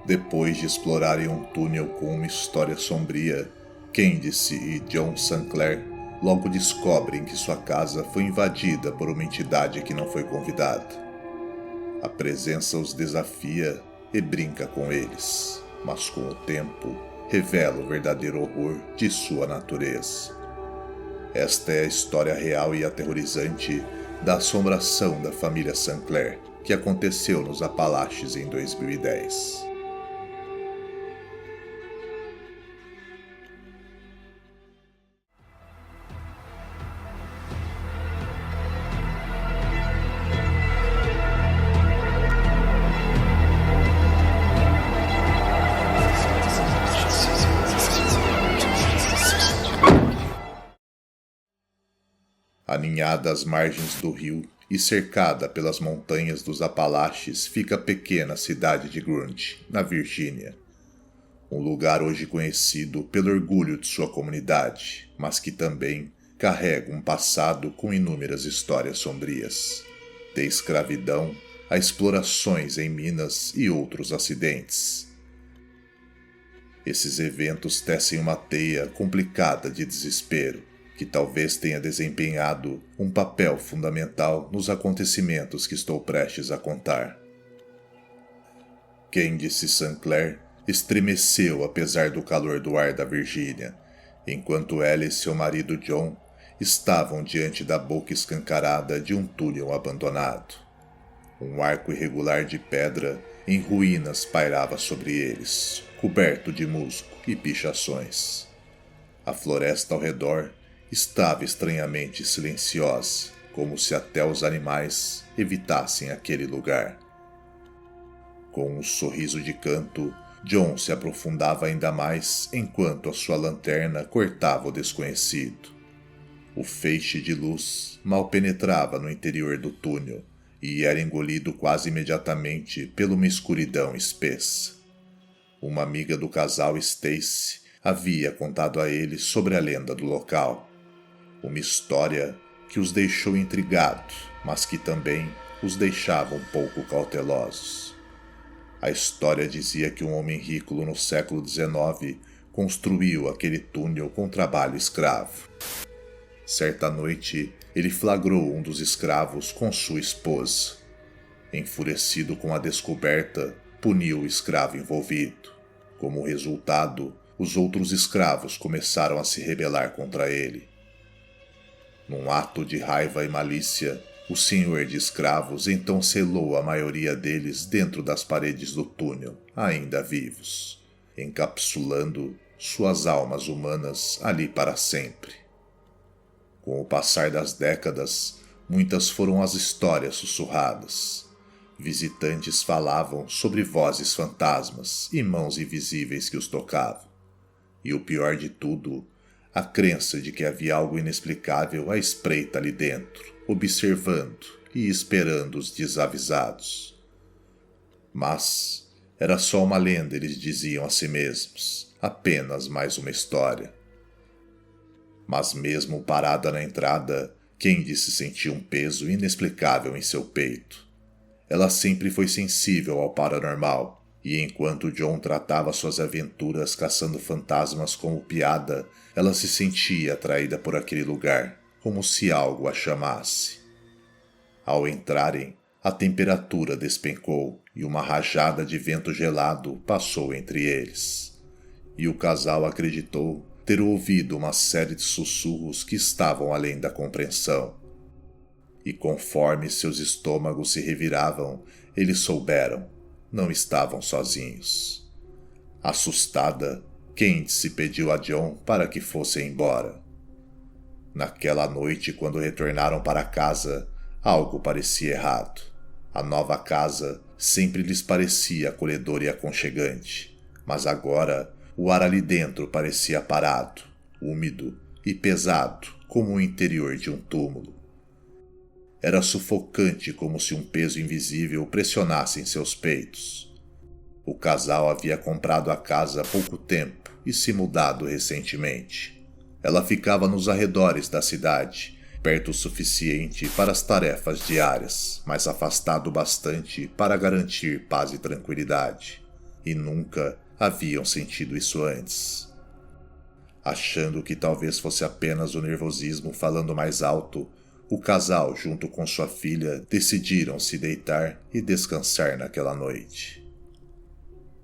Depois de explorarem um túnel com uma história sombria, Candice e John Sinclair logo descobrem que sua casa foi invadida por uma entidade que não foi convidada. A presença os desafia e brinca com eles, mas com o tempo revela o verdadeiro horror de sua natureza. Esta é a história real e aterrorizante da assombração da família Sinclair, que aconteceu nos Apalaches em 2010. Aninhada às margens do rio e cercada pelas montanhas dos Apalaches fica a pequena cidade de Grunt, na Virgínia. Um lugar hoje conhecido pelo orgulho de sua comunidade, mas que também carrega um passado com inúmeras histórias sombrias, de escravidão a explorações em minas e outros acidentes. Esses eventos tecem uma teia complicada de desespero, que talvez tenha desempenhado um papel fundamental nos acontecimentos que estou prestes a contar. Candice Sinclair estremeceu apesar do calor do ar da Virgínia, enquanto ela e seu marido John estavam diante da boca escancarada de um túnel abandonado. Um arco irregular de pedra em ruínas pairava sobre eles, coberto de musgo e pichações. A floresta ao redor estava estranhamente silenciosa, como se até os animais evitassem aquele lugar. Com um sorriso de canto, John se aprofundava ainda mais enquanto a sua lanterna cortava o desconhecido. O feixe de luz mal penetrava no interior do túnel e era engolido quase imediatamente por uma escuridão espessa. Uma amiga do casal, Stacy, havia contado a eles sobre a lenda do local. Uma história que os deixou intrigados, mas que também os deixava um pouco cautelosos. A história dizia que um homem rico no século XIX construiu aquele túnel com trabalho escravo. Certa noite, ele flagrou um dos escravos com sua esposa. Enfurecido com a descoberta, puniu o escravo envolvido. Como resultado, os outros escravos começaram a se rebelar contra ele. Num ato de raiva e malícia, o senhor de escravos então selou a maioria deles dentro das paredes do túnel, ainda vivos, encapsulando suas almas humanas ali para sempre. Com o passar das décadas, muitas foram as histórias sussurradas. Visitantes falavam sobre vozes fantasmas e mãos invisíveis que os tocavam. E o pior de tudo, a crença de que havia algo inexplicável à espreita ali dentro, observando e esperando os desavisados. Mas era só uma lenda, eles diziam a si mesmos, apenas mais uma história. Mas mesmo parada na entrada, Candice sentia um peso inexplicável em seu peito. Ela sempre foi sensível ao paranormal, e enquanto John tratava suas aventuras caçando fantasmas como piada, ela se sentia atraída por aquele lugar, como se algo a chamasse. Ao entrarem, a temperatura despencou e uma rajada de vento gelado passou entre eles. E o casal acreditou ter ouvido uma série de sussurros que estavam além da compreensão. E conforme seus estômagos se reviravam, eles souberam, não estavam sozinhos. Assustada, Candice pediu a John para que fossem embora. Naquela noite, quando retornaram para casa, algo parecia errado. A nova casa sempre lhes parecia acolhedora e aconchegante, mas agora o ar ali dentro parecia parado, úmido e pesado como o interior de um túmulo. Era sufocante, como se um peso invisível pressionasse em seus peitos. O casal havia comprado a casa há pouco tempo e se mudado recentemente. Ela ficava nos arredores da cidade, perto o suficiente para as tarefas diárias, mas afastado bastante para garantir paz e tranquilidade. e nunca haviam sentido isso antes. Achando que talvez fosse apenas o nervosismo falando mais alto, o casal, junto com sua filha, decidiram se deitar e descansar naquela noite.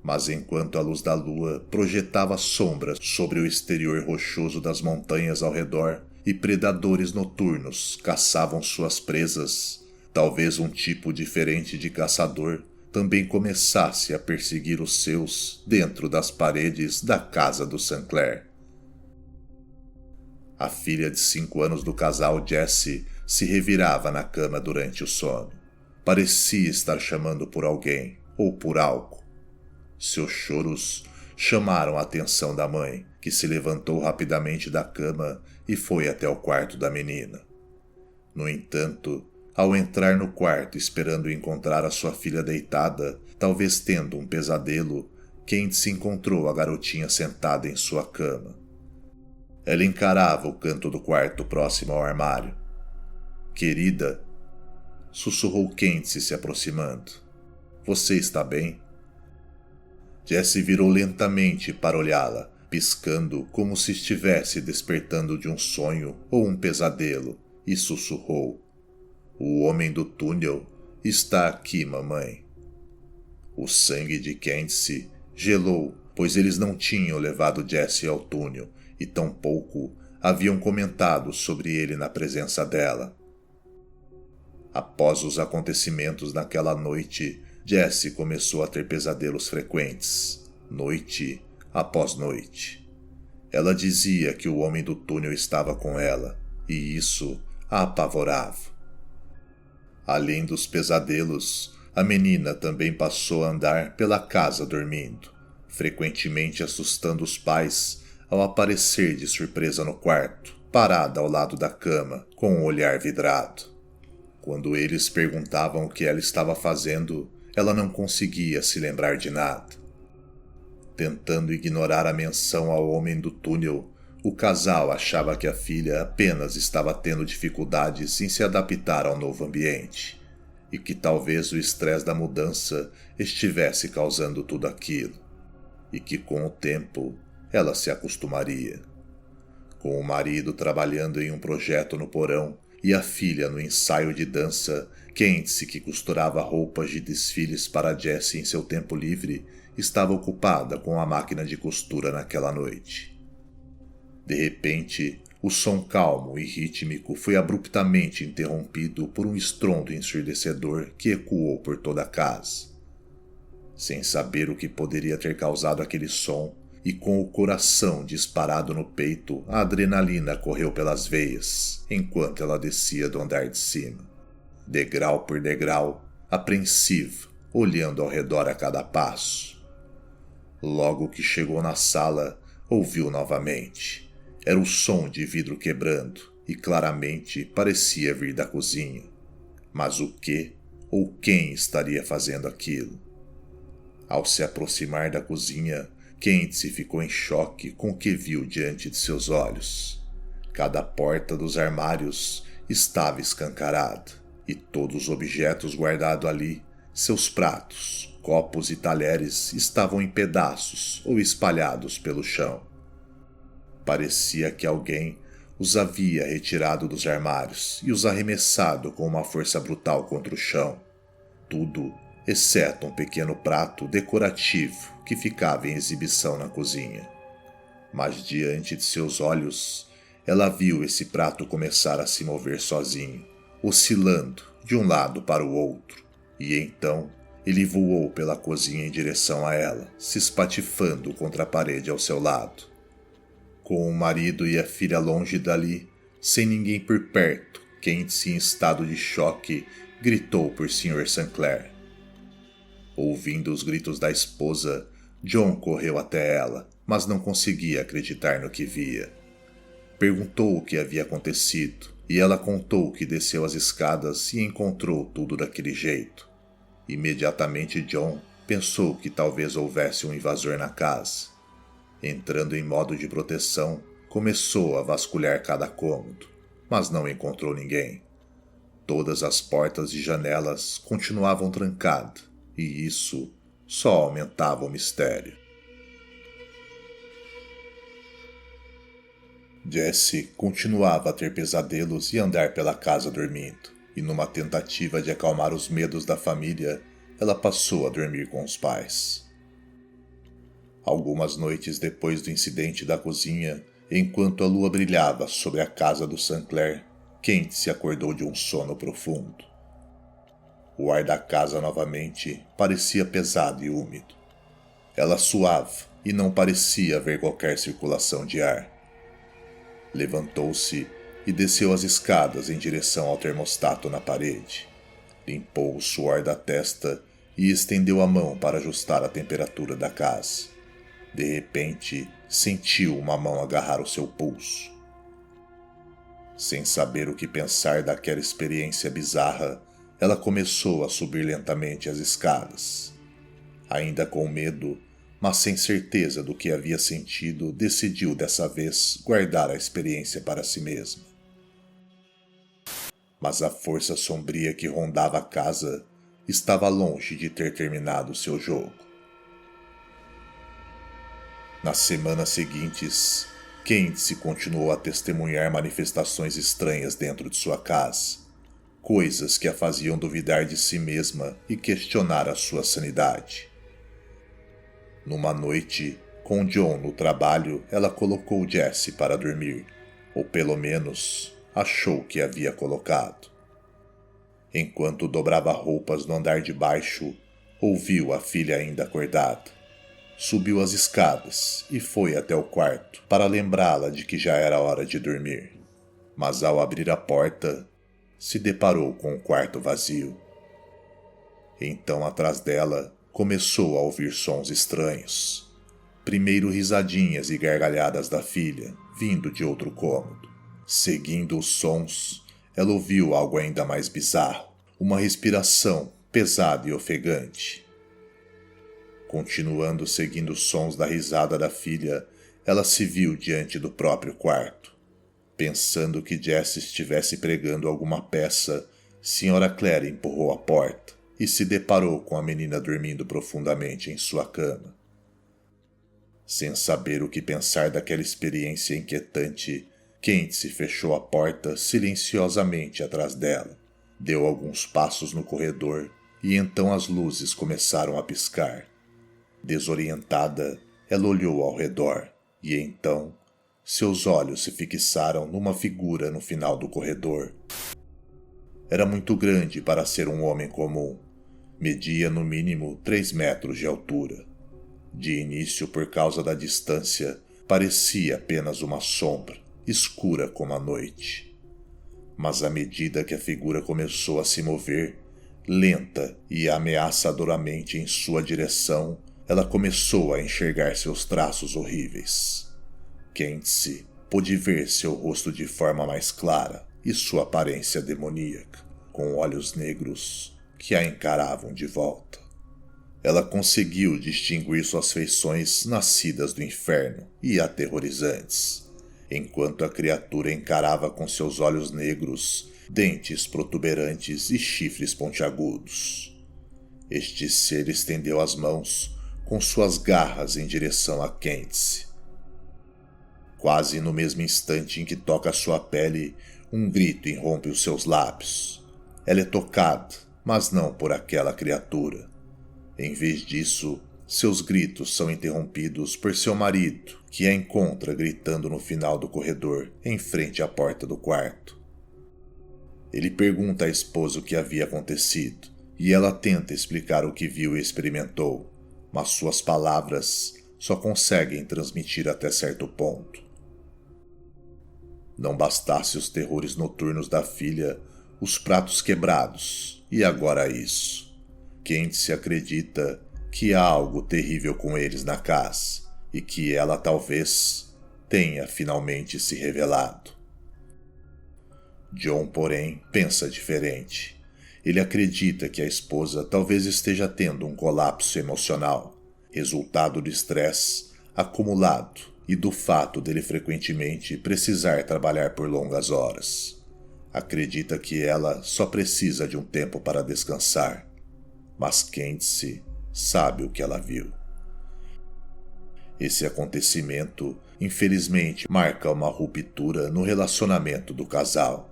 Mas enquanto a luz da lua projetava sombras sobre o exterior rochoso das montanhas ao redor e predadores noturnos caçavam suas presas, talvez um tipo diferente de caçador também começasse a perseguir os seus dentro das paredes da casa do Sinclair. A filha de 5 anos do casal, Jessie, se revirava na cama durante o sono. Parecia estar chamando por alguém ou por algo. Seus choros chamaram a atenção da mãe, que se levantou rapidamente da cama e foi até o quarto da menina. No entanto, ao entrar no quarto esperando encontrar a sua filha deitada, talvez tendo um pesadelo, Candice encontrou a garotinha sentada em sua cama. Ela encarava o canto do quarto próximo ao armário. "Querida", sussurrou Candice se aproximando. "Você está bem?" Jessie virou lentamente para olhá-la, piscando como se estivesse despertando de um sonho ou um pesadelo, e sussurrou: "O homem do túnel está aqui, mamãe." O sangue de Candice gelou, pois eles não tinham levado Jessie ao túnel e tampouco haviam comentado sobre ele na presença dela. Após os acontecimentos naquela noite, Jessie começou a ter pesadelos frequentes, noite após noite. Ela dizia que o homem do túnel estava com ela, e isso a apavorava. Além dos pesadelos, a menina também passou a andar pela casa dormindo, frequentemente assustando os pais ao aparecer de surpresa no quarto, parada ao lado da cama, com um olhar vidrado. Quando eles perguntavam o que ela estava fazendo, ela não conseguia se lembrar de nada. Tentando ignorar a menção ao homem do túnel, o casal achava que a filha apenas estava tendo dificuldades em se adaptar ao novo ambiente, e que talvez o estresse da mudança estivesse causando tudo aquilo, e que com o tempo ela se acostumaria. Com o marido trabalhando em um projeto no porão e a filha no ensaio de dança, Candice, que costurava roupas de desfiles para Jessie em seu tempo livre, estava ocupada com a máquina de costura naquela noite. De repente, o som calmo e rítmico foi abruptamente interrompido por um estrondo ensurdecedor que ecoou por toda a casa. Sem saber o que poderia ter causado aquele som, e com o coração disparado no peito, a adrenalina correu pelas veias, enquanto ela descia do andar de cima, degrau por degrau, apreensiva, olhando ao redor a cada passo. Logo que chegou na sala, ouviu novamente. Era o som de vidro quebrando, e claramente parecia vir da cozinha. Mas o que ou quem estaria fazendo aquilo? Ao se aproximar da cozinha, Candice ficou em choque com o que viu diante de seus olhos. Cada porta dos armários estava escancarada, e todos os objetos guardados ali, seus pratos, copos e talheres, estavam em pedaços ou espalhados pelo chão. Parecia que alguém os havia retirado dos armários e os arremessado com uma força brutal contra o chão. Tudo exceto um pequeno prato decorativo que ficava em exibição na cozinha. Mas diante de seus olhos, ela viu esse prato começar a se mover sozinho, oscilando de um lado para o outro, e então ele voou pela cozinha em direção a ela, se espatifando contra a parede ao seu lado. Com o marido e a filha longe dali, sem ninguém por perto, Candice, em estado de choque, gritou por Sr. Sinclair. Ouvindo os gritos da esposa, John correu até ela, mas não conseguia acreditar no que via. Perguntou o que havia acontecido, e ela contou que desceu as escadas e encontrou tudo daquele jeito. Imediatamente John pensou que talvez houvesse um invasor na casa. Entrando em modo de proteção, começou a vasculhar cada cômodo, mas não encontrou ninguém. Todas as portas e janelas continuavam trancadas, e isso só aumentava o mistério. Jessie continuava a ter pesadelos e andar pela casa dormindo, e numa tentativa de acalmar os medos da família, ela passou a dormir com os pais. Algumas noites depois do incidente da cozinha, enquanto a lua brilhava sobre a casa do Sinclair, Kent se acordou de um sono profundo. O ar da casa novamente parecia pesado e úmido. Ela suava e não parecia haver qualquer circulação de ar. Levantou-se e desceu as escadas em direção ao termostato na parede. Limpou o suor da testa e estendeu a mão para ajustar a temperatura da casa. De repente, sentiu uma mão agarrar o seu pulso. Sem saber o que pensar daquela experiência bizarra, ela começou a subir lentamente as escadas. Ainda com medo, mas sem certeza do que havia sentido, decidiu dessa vez guardar a experiência para si mesma. Mas a força sombria que rondava a casa estava longe de ter terminado seu jogo. Nas semanas seguintes, Kent continuou a testemunhar manifestações estranhas dentro de sua casa, coisas que a faziam duvidar de si mesma e questionar a sua sanidade. Numa noite, com John no trabalho, ela colocou Jessie para dormir, ou pelo menos achou que havia colocado. Enquanto dobrava roupas no andar de baixo, ouviu a filha ainda acordada. Subiu as escadas e foi até o quarto para lembrá-la de que já era hora de dormir. Mas ao abrir a porta, se deparou com o quarto vazio. Então, atrás dela, começou a ouvir sons estranhos. Primeiro risadinhas e gargalhadas da filha, vindo de outro cômodo. Seguindo os sons, ela ouviu algo ainda mais bizarro, uma respiração pesada e ofegante. Continuando seguindo os sons da risada da filha, ela se viu diante do próprio quarto. Pensando que Jessie estivesse pregando alguma peça, Sra. Claire empurrou a porta e se deparou com a menina dormindo profundamente em sua cama. Sem saber o que pensar daquela experiência inquietante, Kent se fechou a porta silenciosamente atrás dela. Deu alguns passos no corredor e então as luzes começaram a piscar. Desorientada, ela olhou ao redor e então seus olhos se fixaram numa figura no final do corredor. Era muito grande para ser um homem comum. Media no mínimo 3 metros de altura. De início, por causa da distância, parecia apenas uma sombra, escura como a noite. Mas à medida que a figura começou a se mover, lenta e ameaçadoramente em sua direção, ela começou a enxergar seus traços horríveis. Kent pôde ver seu rosto de forma mais clara e sua aparência demoníaca, com olhos negros que a encaravam de volta. Ela conseguiu distinguir suas feições nascidas do inferno e aterrorizantes, enquanto a criatura encarava com seus olhos negros, dentes protuberantes e chifres pontiagudos. Este ser estendeu as mãos com suas garras em direção a Kent. Quase no mesmo instante em que toca sua pele, um grito irrompe os seus lábios. Ela é tocada, mas não por aquela criatura. Em vez disso, seus gritos são interrompidos por seu marido, que a encontra gritando no final do corredor, em frente à porta do quarto. Ele pergunta à esposa o que havia acontecido, e ela tenta explicar o que viu e experimentou, mas suas palavras só conseguem transmitir até certo ponto. Não bastasse os terrores noturnos da filha, os pratos quebrados, e agora isso. Kent se acredita que há algo terrível com eles na casa, e que ela talvez tenha finalmente se revelado. John, porém, pensa diferente. Ele acredita que a esposa talvez esteja tendo um colapso emocional, resultado do estresse acumulado e do fato dele frequentemente precisar trabalhar por longas horas. Acredita que ela só precisa de um tempo para descansar, mas Kent sabe o que ela viu. Esse acontecimento, infelizmente, marca uma ruptura no relacionamento do casal.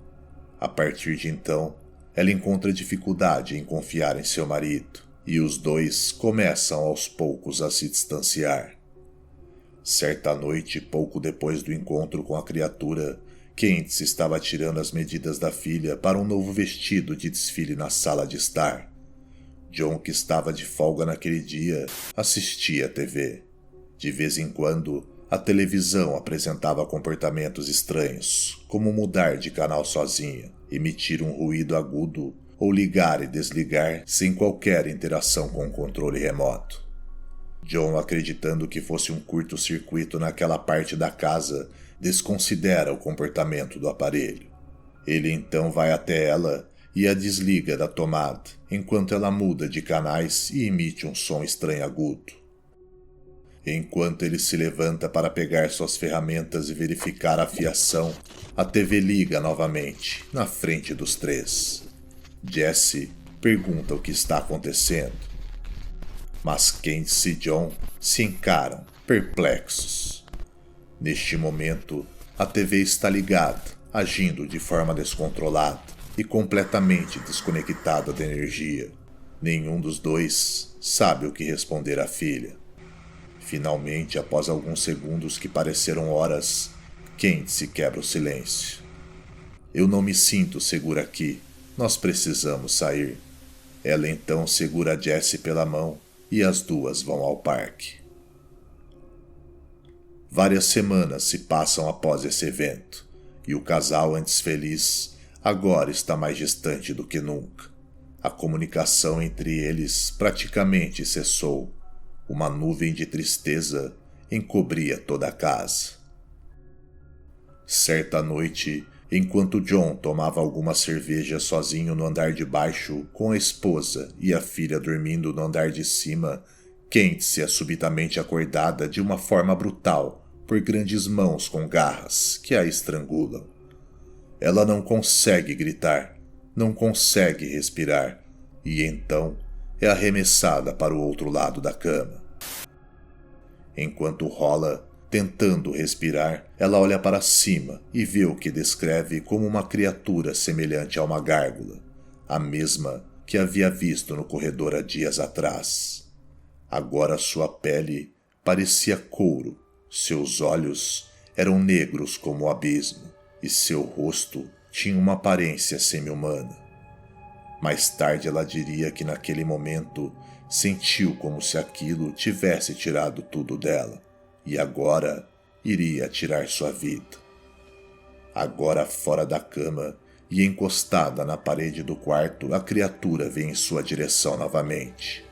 A partir de então, ela encontra dificuldade em confiar em seu marido, e os dois começam aos poucos a se distanciar. Certa noite, pouco depois do encontro com a criatura, Candice estava tirando as medidas da filha para um novo vestido de desfile na sala de estar. John, que estava de folga naquele dia, assistia à TV. De vez em quando, a televisão apresentava comportamentos estranhos, como mudar de canal sozinha, emitir um ruído agudo ou ligar e desligar sem qualquer interação com o controle remoto. John, acreditando que fosse um curto-circuito naquela parte da casa, desconsidera o comportamento do aparelho. Ele então vai até ela e a desliga da tomada, enquanto ela muda de canais e emite um som estranho agudo. Enquanto ele se levanta para pegar suas ferramentas e verificar a fiação, a TV liga novamente, na frente dos três. Jesse pergunta o que está acontecendo, mas Candice e John se encaram, perplexos. Neste momento, a TV está ligada, agindo de forma descontrolada e completamente desconectada da energia. Nenhum dos dois sabe o que responder à filha. Finalmente, após alguns segundos que pareceram horas, Candice quebra o silêncio. Eu não me sinto segura aqui. Nós precisamos sair. Ela então segura Jesse pela mão e as duas vão ao parque. Várias semanas se passam após esse evento, e o casal antes feliz agora está mais distante do que nunca. A comunicação entre eles praticamente cessou. Uma nuvem de tristeza encobria toda a casa. Certa noite, enquanto John tomava alguma cerveja sozinho no andar de baixo, com a esposa e a filha dormindo no andar de cima, Candice é subitamente acordada de uma forma brutal por grandes mãos com garras que a estrangulam. Ela não consegue gritar, não consegue respirar, e então é arremessada para o outro lado da cama. Enquanto rola, tentando respirar, ela olha para cima e vê o que descreve como uma criatura semelhante a uma gárgula, a mesma que havia visto no corredor há dias atrás. Agora sua pele parecia couro, seus olhos eram negros como o abismo e seu rosto tinha uma aparência semi-humana. Mais tarde ela diria que naquele momento sentiu como se aquilo tivesse tirado tudo dela e agora iria tirar sua vida. Agora fora da cama e encostada na parede do quarto, a criatura vem em sua direção novamente.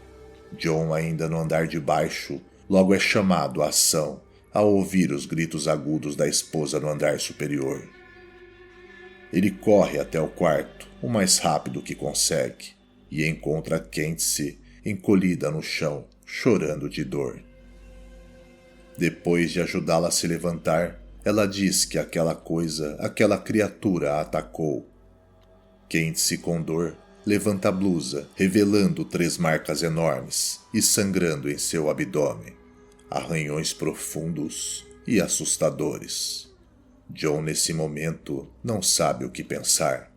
John, ainda no andar de baixo, logo é chamado à ação ao ouvir os gritos agudos da esposa no andar superior. Ele corre até o quarto o mais rápido que consegue e encontra Candice encolhida no chão, chorando de dor. Depois de ajudá-la a se levantar, ela diz que aquela criatura a atacou. Candice, com dor, levanta a blusa, revelando 3 marcas enormes e sangrando em seu abdômen, arranhões profundos e assustadores. John, nesse momento, não sabe o que pensar.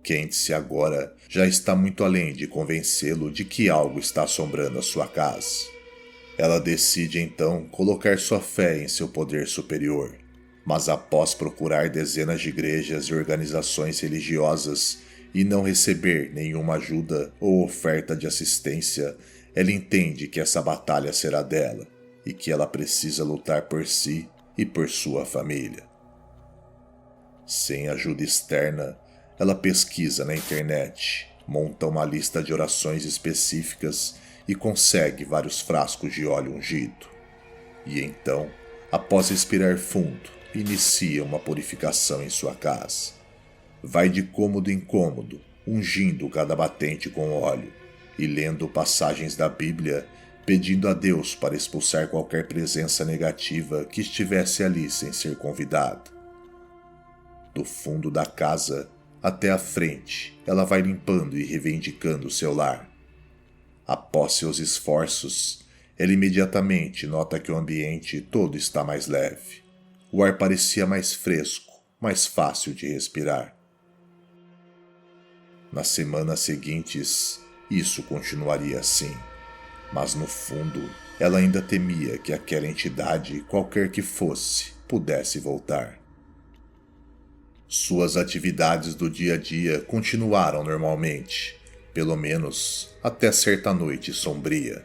Candice agora já está muito além de convencê-lo de que algo está assombrando a sua casa. Ela decide então colocar sua fé em seu poder superior, mas após procurar dezenas de igrejas e organizações religiosas e não receber nenhuma ajuda ou oferta de assistência, ela entende que essa batalha será dela e que ela precisa lutar por si e por sua família. Sem ajuda externa, ela pesquisa na internet, monta uma lista de orações específicas e consegue vários frascos de óleo ungido. E então, após respirar fundo, inicia uma purificação em sua casa. Vai de cômodo em cômodo, ungindo cada batente com óleo e lendo passagens da Bíblia, pedindo a Deus para expulsar qualquer presença negativa que estivesse ali sem ser convidada. Do fundo da casa até a frente, ela vai limpando e reivindicando seu lar. Após seus esforços, ele imediatamente nota que o ambiente todo está mais leve. O ar parecia mais fresco, mais fácil de respirar. Nas semanas seguintes, isso continuaria assim, mas no fundo, ela ainda temia que aquela entidade, qualquer que fosse, pudesse voltar. Suas atividades do dia a dia continuaram normalmente, pelo menos até certa noite sombria.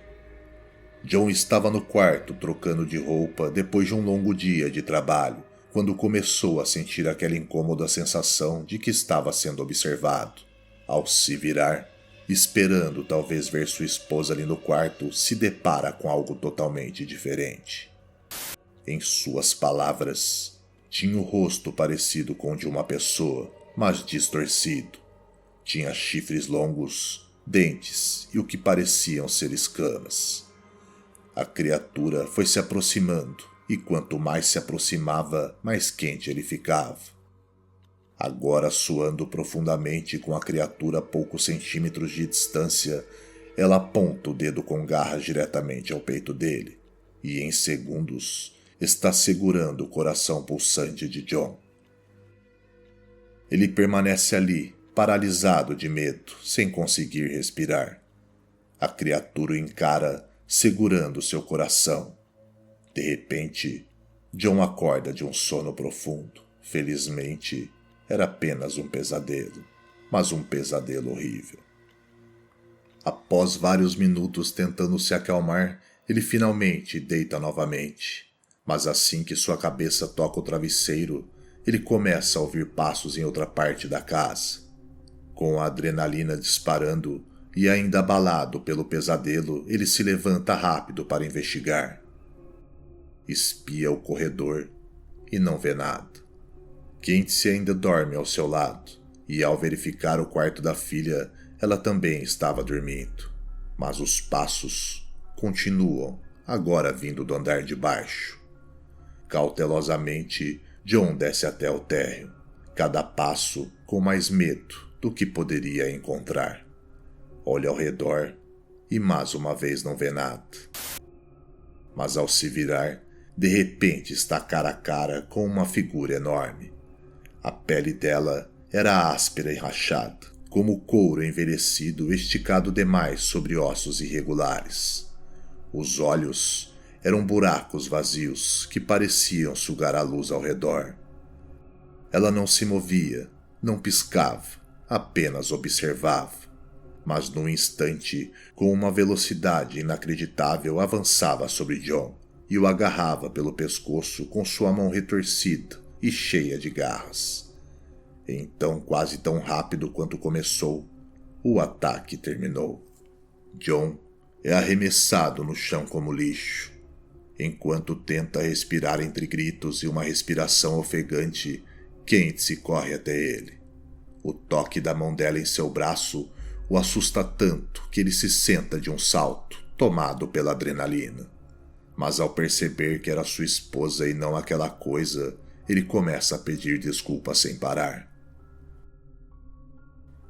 John estava no quarto trocando de roupa depois de um longo dia de trabalho, quando começou a sentir aquela incômoda sensação de que estava sendo observado. Ao se virar, esperando talvez ver sua esposa ali no quarto, se depara com algo totalmente diferente. Em suas palavras, tinha o rosto parecido com o de uma pessoa, mas distorcido. Tinha chifres longos, dentes e o que pareciam ser escamas. A criatura foi se aproximando, e quanto mais se aproximava, mais quente ele ficava. Agora suando profundamente com a criatura a poucos centímetros de distância, ela aponta o dedo com garras diretamente ao peito dele, e em segundos está segurando o coração pulsante de John. Ele permanece ali, paralisado de medo, sem conseguir respirar. A criatura o encara, segurando seu coração. De repente, John acorda de um sono profundo. Felizmente, era apenas um pesadelo, mas um pesadelo horrível. Após vários minutos tentando se acalmar, ele finalmente deita novamente. Mas assim que sua cabeça toca o travesseiro, ele começa a ouvir passos em outra parte da casa. Com a adrenalina disparando e ainda abalado pelo pesadelo, ele se levanta rápido para investigar. Espia o corredor e não vê nada. Kinsey ainda dorme ao seu lado, e ao verificar o quarto da filha, ela também estava dormindo. Mas os passos continuam, agora vindo do andar de baixo. Cautelosamente, John desce até o térreo, cada passo com mais medo do que poderia encontrar. Olha ao redor e mais uma vez não vê nada. Mas ao se virar, de repente está cara a cara com uma figura enorme. A pele dela era áspera e rachada, como couro envelhecido esticado demais sobre ossos irregulares. Os olhos eram buracos vazios que pareciam sugar a luz ao redor. Ela não se movia, não piscava, apenas observava. Mas num instante, com uma velocidade inacreditável, avançava sobre John e o agarrava pelo pescoço com sua mão retorcida e cheia de garras. Então, quase tão rápido quanto começou, o ataque terminou. John é arremessado no chão como lixo. Enquanto tenta respirar entre gritos e uma respiração ofegante, Kinsey corre até ele. O toque da mão dela em seu braço o assusta tanto que ele se senta de um salto, tomado pela adrenalina. Mas ao perceber que era sua esposa e não aquela coisa, ele começa a pedir desculpas sem parar.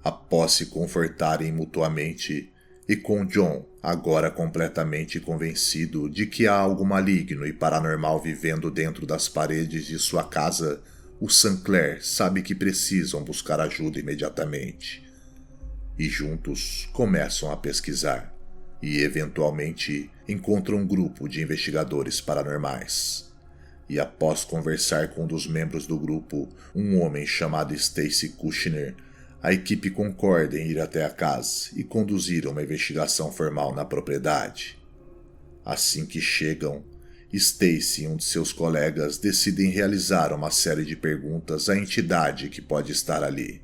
Após se confortarem mutuamente, e com John agora completamente convencido de que há algo maligno e paranormal vivendo dentro das paredes de sua casa, o Sinclair sabe que precisam buscar ajuda imediatamente. E juntos começam a pesquisar, e eventualmente encontram um grupo de investigadores paranormais. E após conversar com um dos membros do grupo, um homem chamado Stacy Kushner, a equipe concorda em ir até a casa e conduzir uma investigação formal na propriedade. Assim que chegam, Stacy e um de seus colegas decidem realizar uma série de perguntas à entidade que pode estar ali,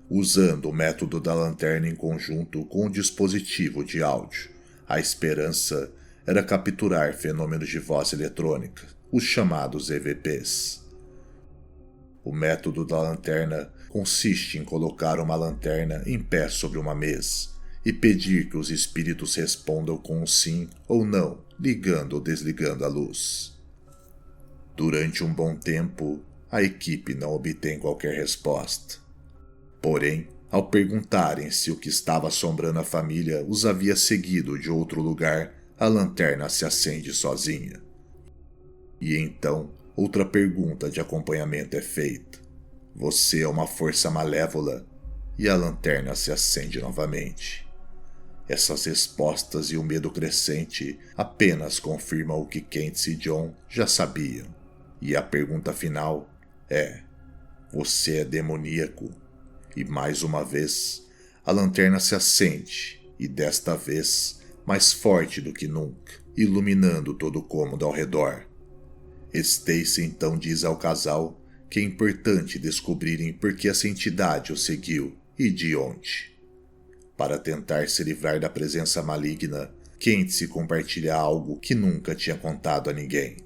usando o método da lanterna em conjunto com o dispositivo de áudio. A esperança era capturar fenômenos de voz eletrônica, os chamados EVPs. O método da lanterna consiste em colocar uma lanterna em pé sobre uma mesa e pedir que os espíritos respondam com um sim ou não, ligando ou desligando a luz. Durante um bom tempo, a equipe não obtém qualquer resposta. Porém, Ao perguntarem se o que estava assombrando a família os havia seguido de outro lugar, a lanterna se acende sozinha. E então, outra pergunta de acompanhamento é feita. Você é uma força malévola? E a lanterna se acende novamente. Essas respostas e o medo crescente apenas confirmam o que Kent e John já sabiam. E a pergunta final é: você é demoníaco? E mais uma vez, a lanterna se acende, e desta vez, mais forte do que nunca, iluminando todo o cômodo ao redor. Stacy então diz ao casal que é importante descobrirem por que essa entidade o seguiu e de onde. Para tentar se livrar da presença maligna, Kent se compartilha algo que nunca tinha contado a ninguém.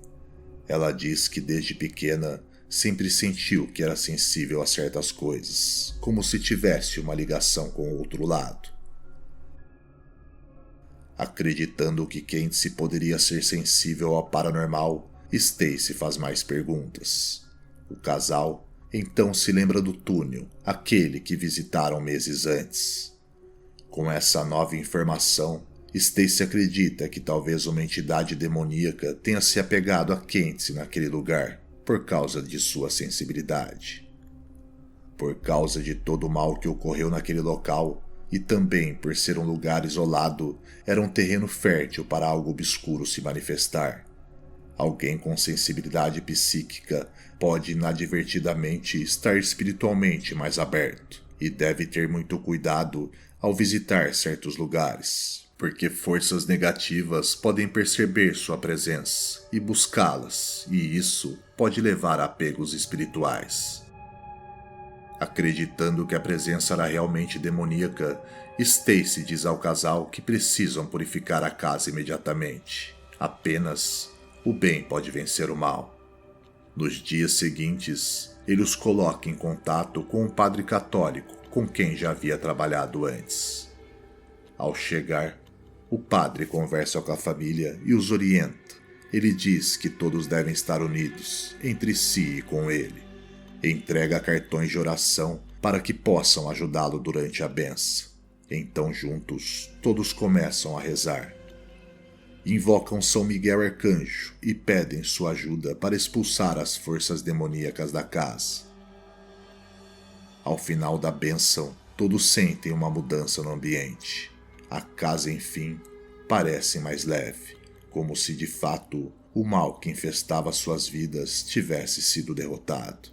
Ela diz que desde pequena sempre sentiu que era sensível a certas coisas, como se tivesse uma ligação com o outro lado. Acreditando que Kent poderia ser sensível ao paranormal, Stacy faz mais perguntas. O casal então se lembra do túnel, aquele que visitaram meses antes. Com essa nova informação, Stacy acredita que talvez uma entidade demoníaca tenha se apegado a Kent naquele lugar, por causa de sua sensibilidade. Por causa de todo o mal que ocorreu naquele local, e também por ser um lugar isolado, era um terreno fértil para algo obscuro se manifestar. Alguém com sensibilidade psíquica pode inadvertidamente estar espiritualmente mais aberto, e deve ter muito cuidado ao visitar certos lugares, porque forças negativas podem perceber sua presença e buscá-las, e isso pode levar a apegos espirituais. Acreditando que a presença era realmente demoníaca, Stacy diz ao casal que precisam purificar a casa imediatamente. Apenas o bem pode vencer o mal. Nos dias seguintes, ele os coloca em contato com um padre católico com quem já havia trabalhado antes. Ao chegar, o padre conversa com a família e os orienta. Ele diz que todos devem estar unidos, entre si e com ele. Entrega cartões de oração para que possam ajudá-lo durante a benção. Então, juntos, todos começam a rezar. Invocam São Miguel Arcanjo e pedem sua ajuda para expulsar as forças demoníacas da casa. Ao final da bênção, todos sentem uma mudança no ambiente. A casa, enfim, parece mais leve, como se de fato o mal que infestava suas vidas tivesse sido derrotado.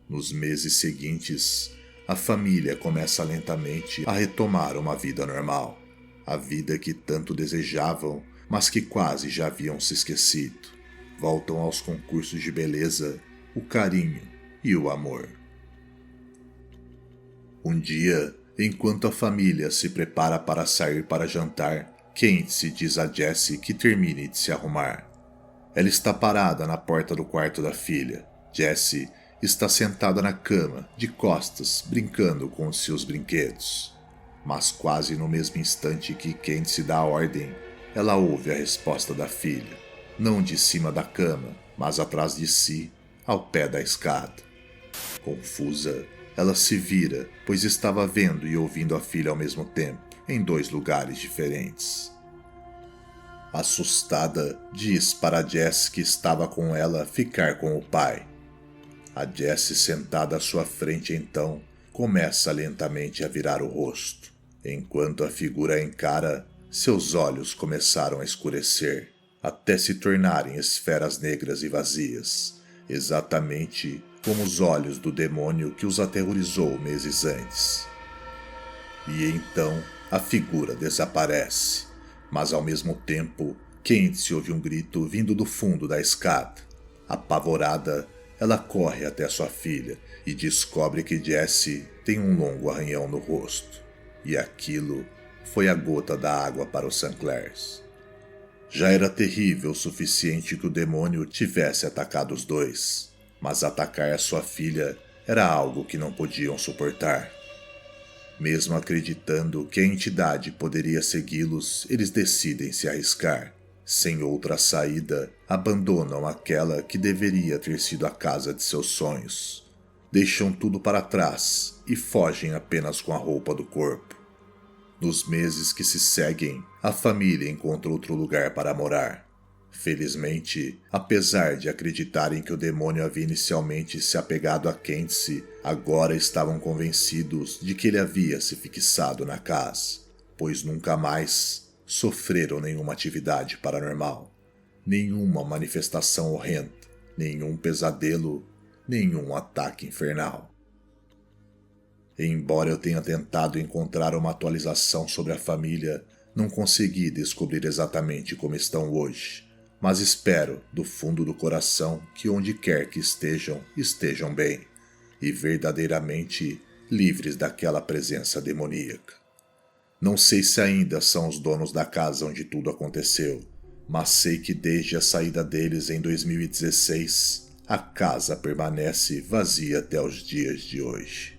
Nos meses seguintes, a família começa lentamente a retomar uma vida normal. A vida que tanto desejavam, mas que quase já haviam se esquecido. Voltam aos concursos de beleza, o carinho e o amor. Um dia, enquanto a família se prepara para sair para jantar, Kent diz a Jessie que termine de se arrumar. Ela está parada na porta do quarto da filha. Jessie está sentada na cama, de costas, brincando com os seus brinquedos. Mas quase no mesmo instante que Kent se dá a ordem, ela ouve a resposta da filha, não de cima da cama, mas atrás de si, ao pé da escada. Confusa, ela se vira, pois estava vendo e ouvindo a filha ao mesmo tempo, em dois lugares diferentes. Assustada, diz para a Jess que estava com ela ficar com o pai. A Jess, sentada à sua frente então, começa lentamente a virar o rosto. Enquanto a figura a encara, seus olhos começaram a escurecer, até se tornarem esferas negras e vazias, exatamente como os olhos do demônio que os aterrorizou meses antes. E então a figura desaparece, mas ao mesmo tempo, Kent ouve um grito vindo do fundo da escada. Apavorada, ela corre até sua filha e descobre que Jessie tem um longo arranhão no rosto. E aquilo foi a gota da água para os Sinclairs. Já era terrível o suficiente que o demônio tivesse atacado os dois, mas atacar a sua filha era algo que não podiam suportar. Mesmo acreditando que a entidade poderia segui-los, eles decidem se arriscar. Sem outra saída, abandonam aquela que deveria ter sido a casa de seus sonhos. deixam tudo para trás e fogem apenas com a roupa do corpo. Nos meses que se seguem, a família encontra outro lugar para morar. Felizmente, apesar de acreditarem que o demônio havia inicialmente se apegado a Candice, agora estavam convencidos de que ele havia se fixado na casa, pois nunca mais sofreram nenhuma atividade paranormal, nenhuma manifestação horrenda, nenhum pesadelo, nenhum ataque infernal. Embora eu tenha tentado encontrar uma atualização sobre a família, não consegui descobrir exatamente como estão hoje. Mas espero, do fundo do coração, que onde quer que estejam, estejam bem e verdadeiramente livres daquela presença demoníaca. Não sei se ainda são os donos da casa onde tudo aconteceu, mas sei que desde a saída deles em 2016, a casa permanece vazia até os dias de hoje.